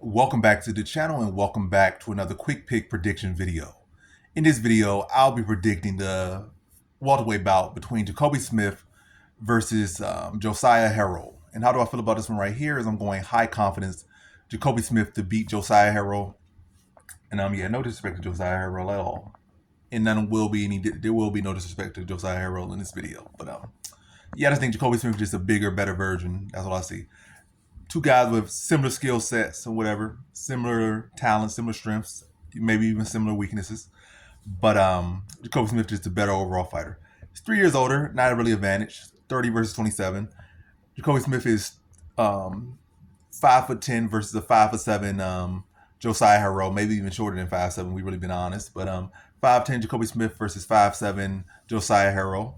Welcome back to the channel and welcome back to another quick pick prediction video. In this video, I'll be predicting the welterweight bout between Jacobe Smith versus Josiah Harrell. And how do I feel about this one right here is I'm going high confidence Jacobe Smith to beat Josiah Harrell. And no disrespect to Josiah Harrell at all. And there will be no disrespect to Josiah Harrell in this video. But I just think Jacobe Smith is just a bigger, better version. That's what I see. Two guys with similar skill sets or whatever, similar talents, similar strengths, maybe even similar weaknesses. But Jacobe Smith is the better overall fighter. He's 3 years older, not really advantage. 30 versus 27. Jacobe Smith is 5'10" versus a 5'7" Josiah Harrell, maybe even shorter than 5'7". We've really been honest, but 5'10" Jacobe Smith versus 5'7" Josiah Harrell.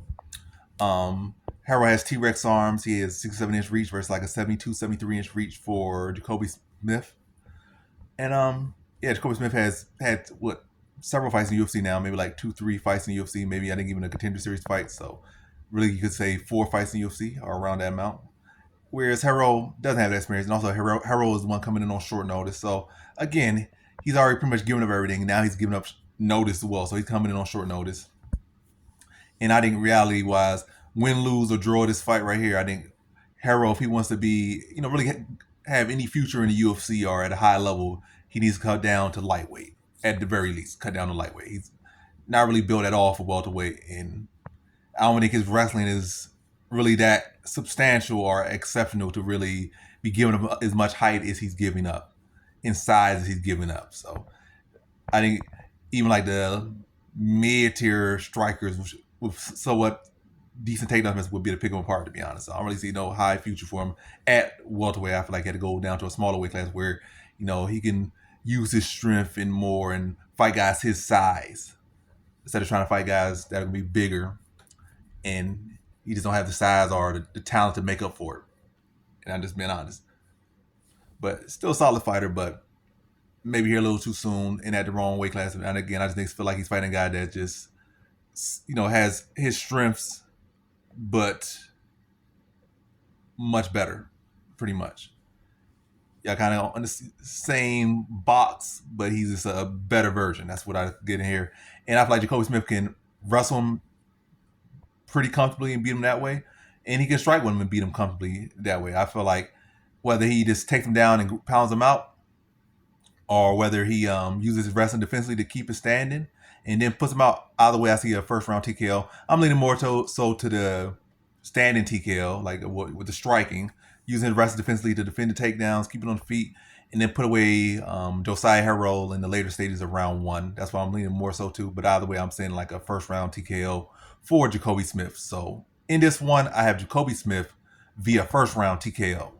Harrell has T-Rex arms. He has 6-7 inch reach versus like a 72, 73 inch reach for Jacobe Smith. And Jacobe Smith has had several fights in the UFC now, maybe like 2-3 fights in the UFC, maybe I think even a contender series fight. So really you could say 4 fights in the UFC or around that amount. Whereas Harrell doesn't have that experience, and also Harrell is the one coming in on short notice. So again, he's already pretty much given up everything. Now he's giving up notice as well, so he's coming in on short notice. And I think reality-wise, win, lose, or draw this fight right here, I think Harrell, if he wants to be, really have any future in the UFC or at a high level, he needs to cut down to lightweight. At the very least, cut down to lightweight. He's not really built at all for welterweight, and I don't think his wrestling is really that substantial or exceptional to really be giving him as much height as he's giving up, in size as he's giving up. So I think even like the mid-tier strikers with somewhat decent takedowns would be to pick him apart, to be honest. So I don't really see no high future for him at welterweight. I feel like he had to go down to a smaller weight class where, he can use his strength and more and fight guys his size instead of trying to fight guys that are going to be bigger and he just don't have the size or the talent to make up for it. And I'm just being honest. But still a solid fighter, but maybe here a little too soon and at the wrong weight class. And again, I just feel like he's fighting a guy that just, has his strengths, but much better, pretty much. Yeah, kind of on the same box, but he's just a better version. That's what I get in here. And I feel like Jacobe Smith can wrestle him pretty comfortably and beat him that way. And he can strike with him and beat him comfortably that way. I feel like whether he just takes him down and pounds him out, or whether he uses his wrestling defensively to keep it standing and then puts him out, either way I see a first round TKO. I'm leaning more so to the standing TKO, like with the striking, using his wrestling defensively to defend the takedowns, keep it on the feet, and then put away Josiah Harrell in the later stages of round 1. That's why I'm leaning more so to. But either way, I'm saying like a first round TKO for Jacobe Smith. So in this one, I have Jacobe Smith via first round TKO.